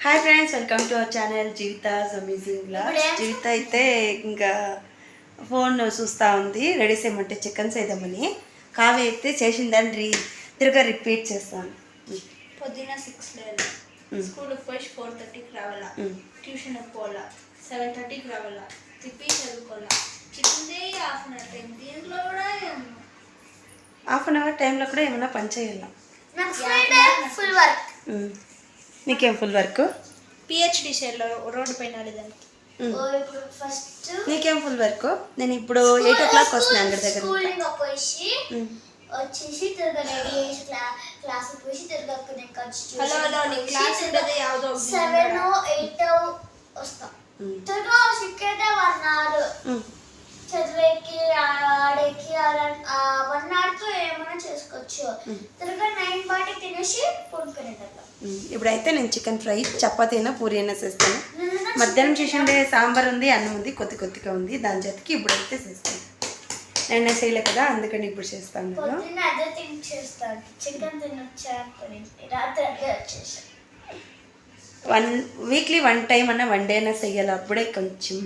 Hi friends, welcome to our channel Jeevitha's amazing vlogs. Jeevitha అయితే ఇంకా phone చూస్తూ ఉంది. రెడీ చేయమంటే చికెన్ చేద్దామని. కావ్య అయితే చేసిందని తిరగా రిపీట్ చేస్తాను. పొద్దున్న 6 లేవాలి, స్కూల్కి పోయి 4:30కి రావాలా, ట్యూషన్కి పోవాలా, 7:30కి రావాలా, తిప్పి చదువుకోవాలా. చికెన్దే హాఫ్ అన్ అవర్ టైం, దీంట్లో కూడా హాఫ్ అన్ అవర్ టైంలో కూడా ఏమైనా పని చేయాలా? Full work. నీకేం ఫుల్ వర్క్? పిహెచ్డి షేర్లో రోడ్డు పైన దానికి. ఫస్ట్ నీకేం ఫుల్ వర్క్? నేను ఇప్పుడు 8 o'clock వస్తున్నాను అంగడి దగ్గర. వచ్చేసి తిరగా రెడీ చేసి క్లాస్ పోయి తిరగా హలో నీ క్లాస్ ఉండదు యావదో 7 8 వస్తా. తిరగా సిక్కేటే 1 hour చదివేకి ఆడేకి 1 hourతో ఏమైనా చేసుకోవచ్చు. తిరగా 9 బాటికి తినేసి పడుకునేటట్టు. ఇప్పుడైతే నేను చికెన్ ఫ్రై, చపాతీ అయినా పూరి అయినా చేస్తాను. మధ్యాహ్నం చేసిండే సాంబార్ ఉంది, అన్నం ఉంది, కొద్దిగా ఉంది. దాని జతకి ఇప్పుడైతే చేస్తాను. నేను చేయలే కదా, అందుకని ఇప్పుడు చేస్తాను. వీక్లీ 1 time అన్నా 1 day అయినా చెయ్యాలి. అప్పుడే కొంచెం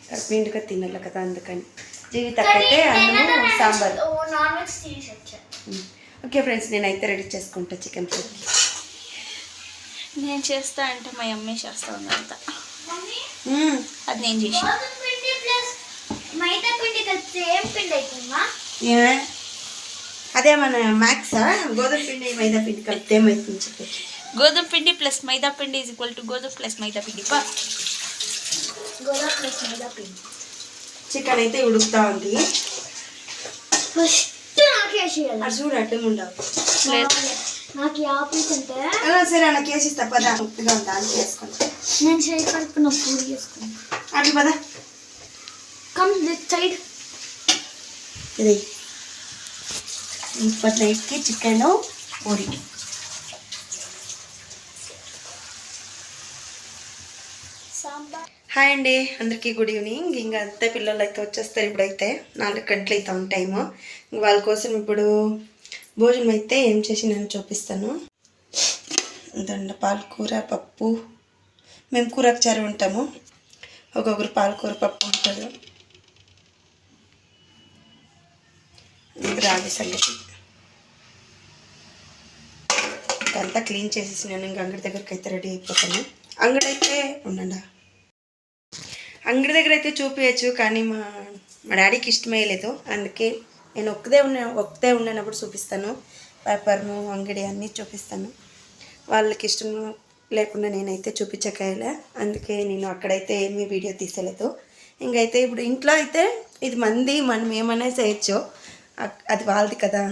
కడుపునిండుగా తినాలి కదా, అందుకని. జీవితకైతే అన్నము సాంబార్. ఓకే ఫ్రెండ్స్, నేనైతే రెడీ చేసుకుంటా చికెన్ ఫ్రై. నేను చేస్తా అంటే మా అమ్మే చేస్తా ఉందంతా. అది నేను చేసి అదేమన్నా మ్యాక్సా? గోధుమ పిండి మైదా పిండి కలిపితే ఏమైతుంది? గోధుమ పిండి ప్లస్ మైదా పిండి ఈజ్ ఈక్వల్ టు గోధుమ ప్లస్ మైదా పిండి. గోధుమ ప్లస్ మైదా పిండి. చికెన్ అయితే ఉడుకుతా ఉంది. అది చూడు అడ్డం ఉండవు. నాకు యాపిల్స్ అంటే సరే నాకు వేసి తప్పదా, ఉప్పుగా ఉందా అని చేసుకుంటా. నేను చేయి కలుపున పూరి చేసుకుంటా. అట్లా పదా కమ్ దిస్ సైడ్. ఇది ఇప్పటి నైట్కి చికెన్ పూరి. హాయ్ అండి, అందరికీ గుడ్ ఈవినింగ్. ఇంకా అంతే పిల్లలు అయితే వచ్చేస్తారు. ఇప్పుడైతే 4 గంటలు అవుతాం టైము. వాళ్ళ కోసం ఇప్పుడు భోజనం అయితే ఏం చేసి నేను చూపిస్తాను. పాలకూర పప్పు. మేము కూరచారు ఉంటాము, ఒక్కొక్కరు పాలకూర పప్పు ఉంటారు. రాగి సంగతి అంతా క్లీన్ చేసేసి నేను ఇంకా అంగడి దగ్గరికి అయితే రెడీ అయిపోతాను. అంగడి అయితే ఉండండి, అంగడి దగ్గర అయితే చూపించచ్చు, కానీ మా డాడీకి ఇష్టమే లేదు. అందుకే నేను ఒక్కదే ఉన్నప్పుడు చూపిస్తాను. వ్యాపారము అంగడి అన్నీ చూపిస్తాను. వాళ్ళకి ఇష్టం లేకుండా నేనైతే చూపించకాయలే, అందుకే నేను అక్కడైతే ఏమీ వీడియో తీసలేదు. ఇంకైతే ఇప్పుడు ఇంట్లో అయితే ఇది మంది, మనం ఏమైనా చేయొచ్చు. అది వాళ్ళది కదా,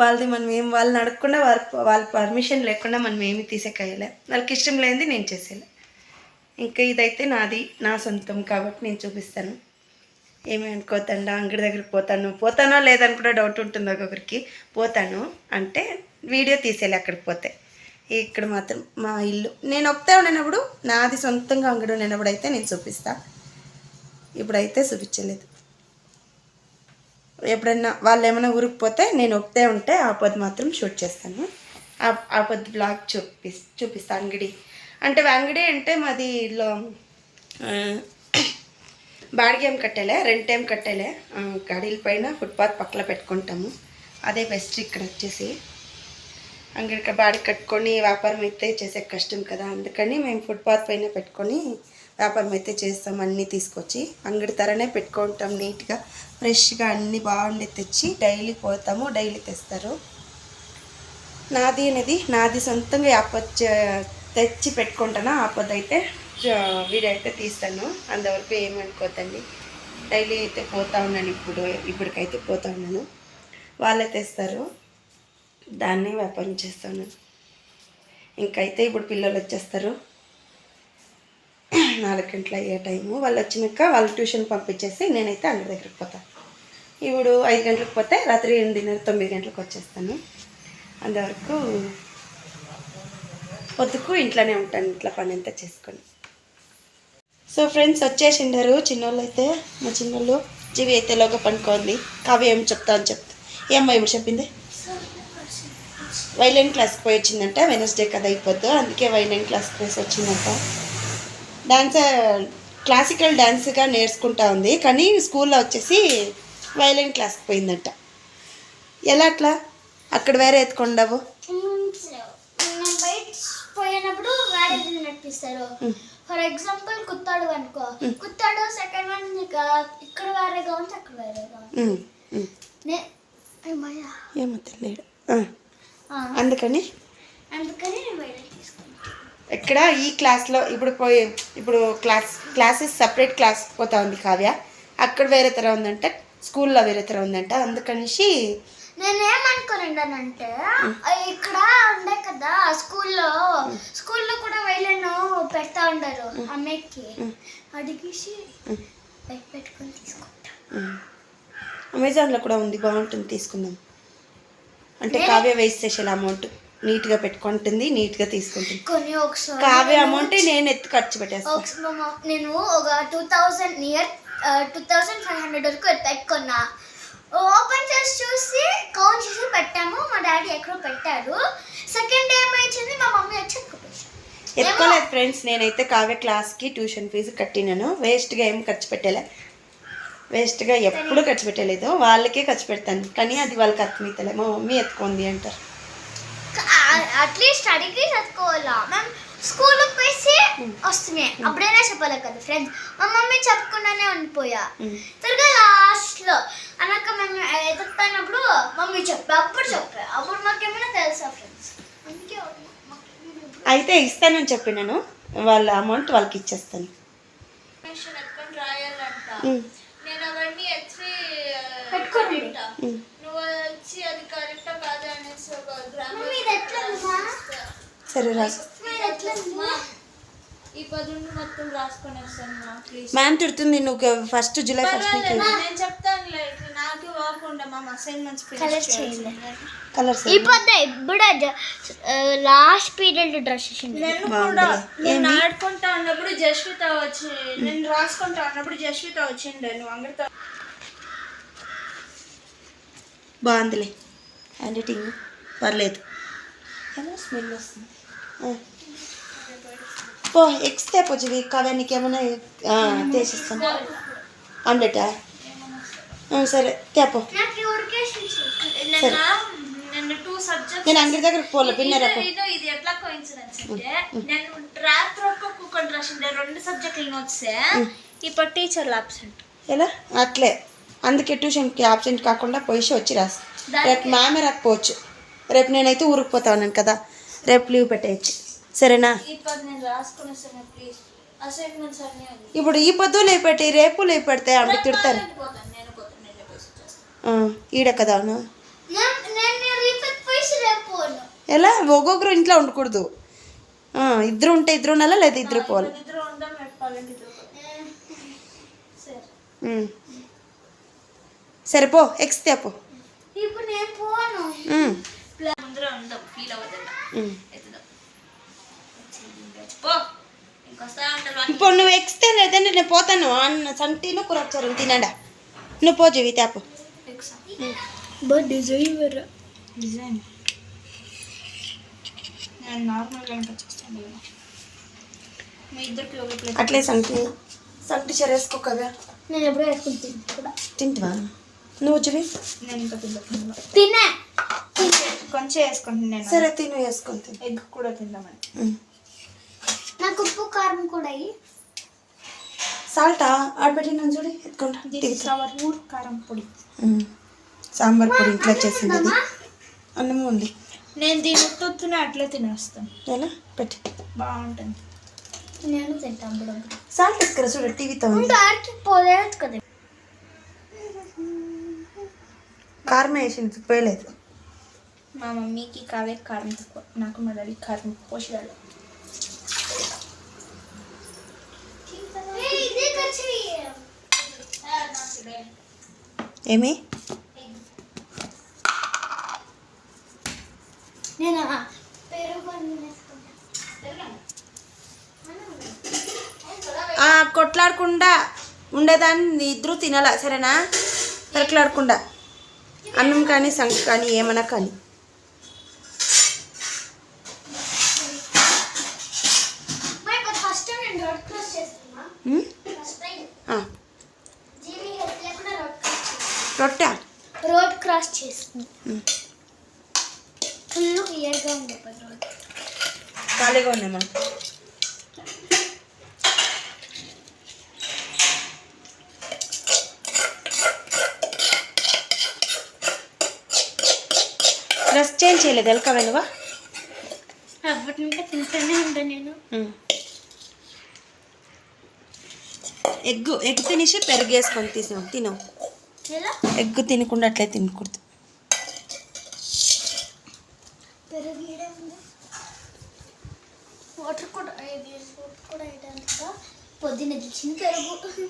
వాళ్ళది. మనం వాళ్ళని అడగకుండా వాళ్ళ పర్మిషన్ లేకుండా మనం ఏమీ తీసేకాయలే. వాళ్ళకి ఇష్టం లేనిది నేను చేసేలే. ఇంకా ఇదైతే నా సొంతం కాబట్టి నేను చూపిస్తాను. ఏమి అనుకోతండా, అంగడి దగ్గరికి పోతానో లేదని కూడా డౌట్ ఉంటుంది ఒక్కొక్కరికి. పోతాను అంటే వీడియో తీసేయాలి అక్కడికి పోతే. ఇక్కడ మాత్రం మా ఇల్లు నేను ఒక్కతే ఉన్నప్పుడు, నాది సొంతంగా అంగడి ఉన్నప్పుడు అయితే నేను చూపిస్తా. ఇప్పుడైతే చూపించలేదు. ఎప్పుడన్నా వాళ్ళు ఏమైనా ఊరికి పోతే నేను ఒక్కతే ఉంటే ఆ పొద్దు మాత్రం షూట్ చేస్తాను. ఆ పొద్దు బ్లాగ్ చూపిస్తా. అంగడి అంటే మాది ఇల్లు బాడిగ ఏం కట్టేలే, రెంట్ ఏం కట్టేలే. గాడీల పైన ఫుట్పాత్ పక్కన పెట్టుకుంటాము. అదే బెస్ట్. ఇక్కడ వచ్చేసి అంగడికి బాడిగ కట్టుకొని వ్యాపారం అయితే చేసే కష్టం కదా, అందుకని మేము ఫుట్పాత్ పైన పెట్టుకొని వ్యాపారం అయితే చేస్తాం. అన్నీ తీసుకొచ్చి అంగడి తరనే పెట్టుకుంటాం. నీట్గా ఫ్రెష్గా అన్నీ బాగుండి తెచ్చి డైలీ పోతాము, డైలీ తెస్తారు. నాది సొంతంగా ఆపొద్దు తెచ్చి పెట్టుకుంటాను. ఆపొద్దు అయితే వీడియో అయితే తీస్తాను. అంతవరకు ఏమనుకోద్దండి. డైలీ అయితే పోతా ఉన్నాను. ఇప్పటికైతే పోతా ఉన్నాను. వాళ్ళే తెస్తారు, దాన్ని వ్యాపారం చేస్తాను. ఇంకైతే ఇప్పుడు పిల్లలు వచ్చేస్తారు. 4 గంటల అయ్యే టైము. వాళ్ళు వచ్చినాక వాళ్ళు ట్యూషన్ పంపించేసి నేనైతే అంగడి దగ్గరికి పోతాను. ఇప్పుడు 5 గంటలకు పోతే రాత్రి 8:30 9 గంటలకు వచ్చేస్తాను. అంతవరకు పొద్దుకు ఇంట్లోనే ఉంటాను, ఇంట్లో పని అంతా చేసుకొని. సో ఫ్రెండ్స్ వచ్చేసిండారు చిన్నోళ్ళు అయితే. మా చిన్నోళ్ళు జీవి అయితే లోగా పనుకోండి. కావ్య ఏం చెప్తా అని చెప్తా. ఏమ్మా ఇప్పుడు చెప్పింది? వైలిన్ క్లాస్కి పోయి వచ్చిందంట. వెనస్డే కదా అయిపోద్దు, అందుకే వైలిన్ క్లాస్కి పోయి వచ్చిందంట. డ్యాన్స్ క్లాసికల్ డ్యాన్స్గా నేర్చుకుంటా ఉంది, కానీ స్కూల్లో వచ్చేసి వైలిన్ క్లాస్కి పోయిందంట. ఎలా అట్లా? అక్కడ వేరే ఎత్తుకుండావు. బయట పోయినప్పుడు వేరే నడిపిస్తారు. ఫర్ ఎగ్జాంపుల్ కుత్తాడు అనుకో, కుత్తాడు సెకండ్ వన్ ఇక్కడ వేరేగా ఉంది, అక్కడ వేరేగా ఉంది. ఏమో తెలియదు. అందుకని నేను బయట తీసుకున్నాను. ఇక్కడ ఈ క్లాస్లో ఇప్పుడు క్లాసెస్ సపరేట్ క్లాస్ పోతా ఉంది కావ్య. అక్కడ వేరే తర ఉందంట, స్కూల్లో వేరే తర ఉందంట. అందుకనేసి నేనేమనుకున్నానంటే ఇక్కడ ఉండే కదా స్కూల్లో కూడా వైలిన్ పెడతా ఉండరు అమ్మాయికి, అడిగేసి పెట్టుకొని తీసుకుంటా. అమెజాన్లో కూడా ఉంది, బాగుంటుంది, తీసుకుందాం. అంటే కావ్య వేస్ట్ స్పెషల్ అమౌంట్ నీట్గా పెట్టుకుంటుంది, నీట్గా తీసుకుంటుంది. కొన్ని ఒకసారి కావ్య అమౌంట్ నేను ఎత్తు ఖర్చు పెట్టేస్తాను. నేను ఒక 2500 వరకు పెట్టుకున్నా. ఓపెన్ చేసి చూసి కౌంట్ చేసి పెట్టాము. మా డాడీ ఎక్కడో పెట్టారు. సెకండ్ డే ఏమైంది, మా మమ్మీ వచ్చి ఎత్తుకోలేదు ఫ్రెండ్స్. నేనైతే కావ్య క్లాస్కి ట్యూషన్ ఫీజు కట్టినాను. వేస్ట్గా ఏం ఖర్చు పెట్టలే, వేస్ట్గా ఎప్పుడు ఖర్చు పెట్టలేదు. వాళ్ళకే ఖర్చు పెడతాను, కానీ అది వాళ్ళకి అర్థమవుతలే. మా మమ్మీ ఎత్తుకుంది అంటారు. అట్లీస్ట్ అడిగి చదువుకోవాలా. మేము స్కూల్కి పోయి వస్తున్నాయి అప్పుడైనా చెప్పాలి కదా ఫ్రెండ్స్. మా మమ్మీ చెప్పకుండానే ఉండిపోయా. తిరిగి లాస్ట్లో అనక మేము ఎదుగుతున్నప్పుడు మమ్మీ అప్పుడు మాకేమైనా తెలుసా ఫ్రెండ్స్. అందుకే అయితే ఇస్తానని చెప్పినాను, వాళ్ళ అమౌంట్ వాళ్ళకి ఇచ్చేస్తాను. నేను అవన్నీ పెట్టుకోండి. నువ్వు వచ్చి అది కరెక్టా కాదా అనేసి సరే రాసు. ఈ పదును మొత్తం రాసుకొనేస్తాను మ్యామ్ తిడుతుంది, నువ్వు ఫస్ట్ జూలై 1 నేను చెప్తాను. నాకు వాకుండా మా అసైన్మెంట్స్ కలర్స్ ఈ పొద్దు ఇప్పుడు లాస్ట్ పీరియడ్ డ్రెస్ నేను ఆడుకుంటా ఉన్నప్పుడు జస్విత వచ్చి, నేను రాసుకుంటా ఉన్నప్పుడు జస్విత వచ్చిండే. నువ్వు అంగడితో బాగుందిలే, హ్యాండ్ రైటింగ్ పర్లేదు. ఎలా స్మెల్ వస్తుంది. పో ఎగ్స్ తేపోచ్చి కావ్య, నీకేమైనా తీసిస్తాను. ఆమ్లెటా? సరే తేపో. నేను అంగడి దగ్గరకు పోలే పిన్నరా. ఇది ఎట్లా కోయిన్సిడెన్స్ అంటే, నేను రాత్రి ఒక్కొక్క రాసిండే 2 సబ్జెక్టులు వస్తే ఇప్పుడు టీచర్లు అబ్సెంట్. ఎలా అట్లే, అందుకే ట్యూషన్కి అబ్సెంట్ కాకుండా పోయి వచ్చి రాసి. రేపు మామే రాకపోవచ్చు, రేపు నేనైతే ఊరికి పోతా ఉన్నాను కదా, రేపు లీవ్ పెట్టేయచ్చు. సరేనా? ఇప్పుడు ఈ పొద్దు లీవ్ పెట్టి రేపు లీవ్ పెడితే అప్పుడు తిడతారు. ఈడ కదా. ఎలా ఒక్కొక్కరు ఇంట్లో ఉండకూడదు, ఇద్దరు ఉంటే ఇద్దరు ఉండాలా, లేదా ఇద్దరు పోవాలి. సరే పో ఎగ్స్ తేపో. ఇప్పుడు నువ్వు ఎగ్స్ తేలేదంటే నేను పోతాను. సంటీలో కూరొచ్చారు తినడా. నువ్వు పో జీవి తేపో. డిజైన్ నేను నార్మల్గా వచ్చేస్తాను. మీ ఇద్దరికి ఒక ప్లేట్ అట్లే సంటి చెరేసుకో కదా. నేను ఎప్పుడో వేసుకుంటాను. తింటువా నువ్వు జీవి? నేను ఇంకా తిన్నా కొంచెం వేసుకుంటున్నాను. సరే తిను, వేసుకొని ఎగ్ కూడా తిందామని. నాకు ఉప్పు కారం కూడా సాల్టా ఆడబెట్టినాను చూడు, ఎత్తుకుంటా. కారం పొడి, సాంబార్ పొడి ఇంట్లో చేసింది, అది అన్నము ఉంది. నేను దీని ఉత్తునే అట్లే తినేస్తాను. ఎలా పెట్టి బాగుంటుంది. నేను తింటాను. సాల్ట్ వేసుకురా చూడు, టీవీతో పోలేదు కదా. కారం వేసింది పోయలేదు. మా మమ్మీకి కావే కారం తక్కువ, నాకు మా డాడీ కారం పోషాడు. ఏమి కొట్లాడకుండా ఉండేదాన్ని ఇద్దరు తినాల, సరేనా? కొట్లాడకుండా అన్నం కానీ సంగ కానీ ఏమన్నా కానీ రొట్టె రోడ్ క్రాస్ చేస్తుంది. ఫుల్ క్లియర్గా ఉంది రోడ్. ఖాళీగా ఉన్నాయి మనం. డ్రెస్ చేంజ్ చేయలేదు ఎలక వెనువా అప్పటి నుండి తింటూనే ఉంటాను నేను. ఎగ్ తినేసి పెరుగు వేసుకొని తిను. ఎగ్ తినకుండా అట్లే తినకూడదు. పెరుగు వాటర్ కూడా వేయడానికి పొద్దున్న తెచ్చిన పెరుగు.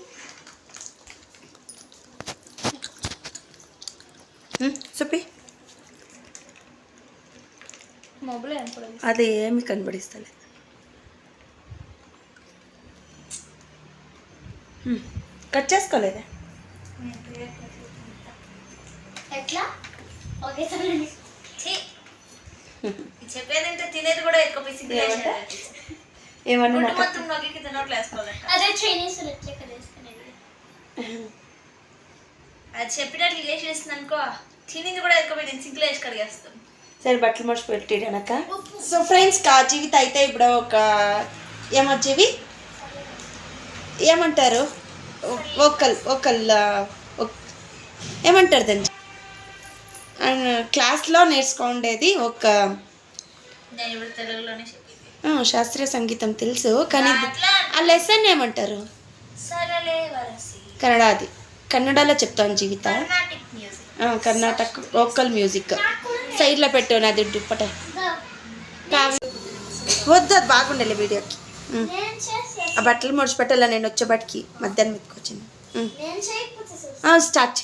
చెప్పి మొబైల్ అది ఏమి కనబడిస్తలే. కట్ చేసుకోలేదే ఎట్లా ఒకేసారి చెప్పేదంటే తినేది కూడా ఎక్కువ ఏమన్నా మొత్తం నొక్కి తినట్లు వేసుకోవాలి. అదే చైనీస్ ఎట్లా కదా వేసుకునేది. అది చెప్పినట్లు లేచి వేస్తుంది అనుకో, తినేది కూడా ఎక్కువ పెట్టింది సింక్లో వేసి కడిగేస్తాం. సరే బట్టలు మర్చి పెట్టిడనక. సో ఫ్రెండ్స్ జీవిత అయితే ఇప్పుడు ఒక ఏమొచ్చేవి ఏమంటారు ఏమంటారు దాన్ని క్లాస్లో నేర్చుకోండేది ఒక నేను ఇప్పుడు తెలుగులోనే చెప్పింది. శాస్త్రీయ సంగీతం తెలుసు కానీ ఆ లెసన్ ఏమంటారు? కన్నడలో చెప్తాను జీవిత. కర్ణాటక వోకల్ మ్యూజిక్ సైడ్లో పెట్టావు నాది దుప్పట వద్దు, అది బాగుండాలి వీడియోకి. ఆ బట్టలు ముడిచి పెట్టాల నేను వచ్చేబట్టికి మధ్యాహ్నం ఎత్తుకొచ్చింది. స్టార్ట్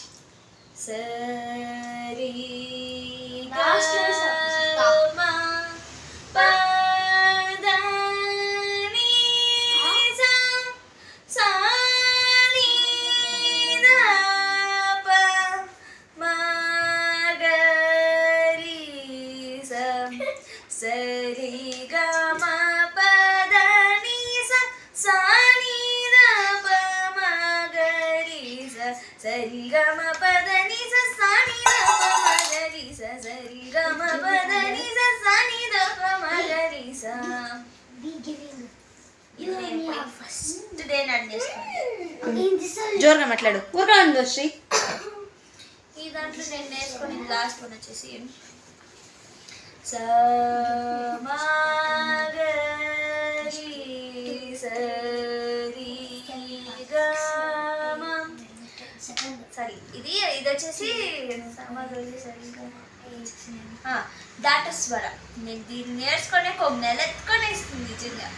ఫస్ట్ డే నేర్చుకోండి. జోరుగా మాట్లాడు. ఊరుగా ఉందో శ్రీ. ఈ దాంట్లో నేను నేర్చుకుని లాస్ట్ వన్ వచ్చేసి సారీ ఇది వచ్చేసి దాటస్వర. నేను దీన్ని నేర్చుకునే ఒక నెల ఎత్తుకొని ఇస్తుంది నిజంగా.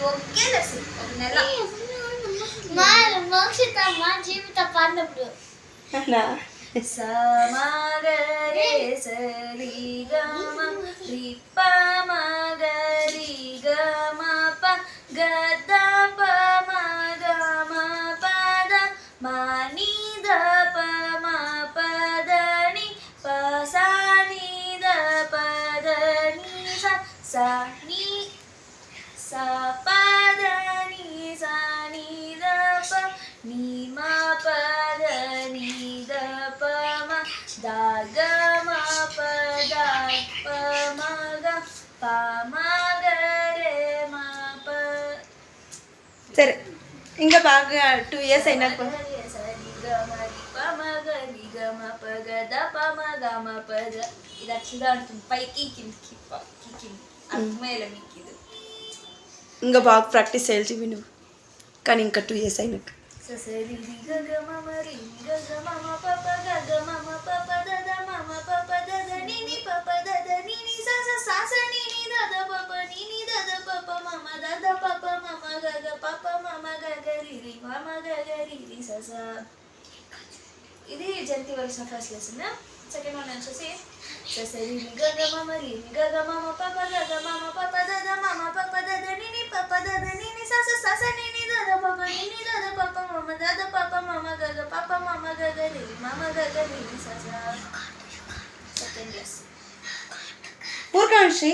ఒకే లెసన్ ఒక నెల. మోక్షిత మా జీవిత పాడినప్పుడు సమగరే సరి గమ రిప మగరి గమ ప గద ప మగమ పద మని ద ప మ పదని ప సని ద పదని స ని స పదని సని ద ప ని మ పదని ద ప మ ద గ మ ప ద ప మ గ ప మ గ రే మ ప. సరే ఇంకా బాగా 2 years అయినాక ఇది అట్లా ఉంటుంది పైకి కిందికి కింది అర్థమయ్యేలా మీకు ఇది. ఇంకా బాగా ప్రాక్టీస్ చేయాల్సి నువ్వు కానీ ఇంకా 2 years అయినాక. సరి గ గ మ మ రి గ గ మ మ ప ప గ గ మ మ ప ప ద ద మ మ ప ప ద ద ని ని ప ప ద ద ని ని స స స స ని ని ద ద ప ప ని ని ద ద ప ప మ మ ద ద ప ప మ మ గ గ ప ప మ మ గ గ రి రి మ మ గ గ రి రి స స. ఇది జంతి వరుస ఫస్ట్ లెసన్. సెకండ్ వన్ వచ్చేసి సరి గ గ మ మ రి గ గ మ మ ప ప గ గ మ మ ప ప ద ద మ మ ప ప ద ద ని ని ప ప ద ద ని ని స స స స ని ని ద ద ప ప ని ని ద ద ప ప మ మ ద ద ప ప మ మ గ గ ప ప మ మ గ గ రి రి మ మ గ గ రి రి స స. Second lesson. ఊరుగా శ్రీ.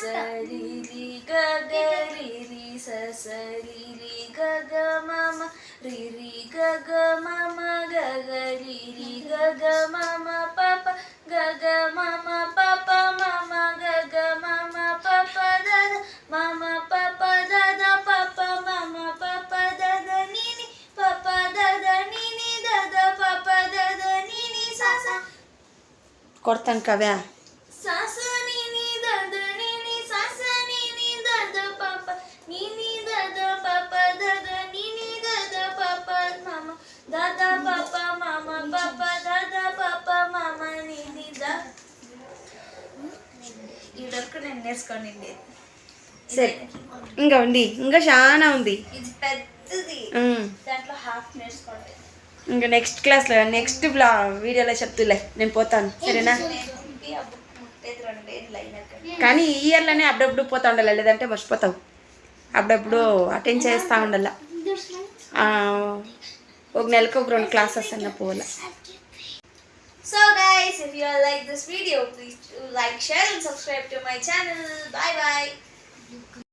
సరి రి గ గ రి రి స సరి రి గ గ మ మ రి రి గ గ మ మ గ గ రి రి గ గ మ మ ప ప గ గ మ మ ప ప మ మ గ గ మ మ ప ప ద ద మ మ ప ప ద ద ప ప మ మ ప ప ద ద ని ని ప ప ద ద ని ని ద ద ప ప ద ద ని ని స స కొడతాను కవ్యా. స స ని ని ద ద ని ని స స ని ని ద ద ప ప ని ని ద ద ప ప ద ద ని ని ద ద ప ప మ మ ద ద ప ప మ మ ప ప ద ద ప ప మ మ ని ని ద ఇదొక్క నేను నేర్చుకోండి. సరే ఇంకా ఉంది, ఇంకా చాలా ఉంది. ఇది పెద్దది, ఉమ్. దాంట్లో హాఫ్ నేర్చుకోండి. ఇంకా నెక్స్ట్ క్లాస్లో నెక్స్ట్ వీడియోలో చెప్తులే, నేను పోతాను సరేనా. ఈ ఆ బుక్ ముట్టేది 2 ఏళ్ళు అయినాక కానీ ఈ ఇయర్లోనే అప్పుడప్పుడు పోతా ఉండాలి, లేదంటే మర్చిపోతావు. అప్పుడప్పుడు అటెండ్ చేస్తూ ఉండాల. ఒక నెలకు ఒక 2 క్లాసెస్ అన్న పోవాల. So guys, if you all like this video, please do like, share and subscribe to my channel. Bye bye.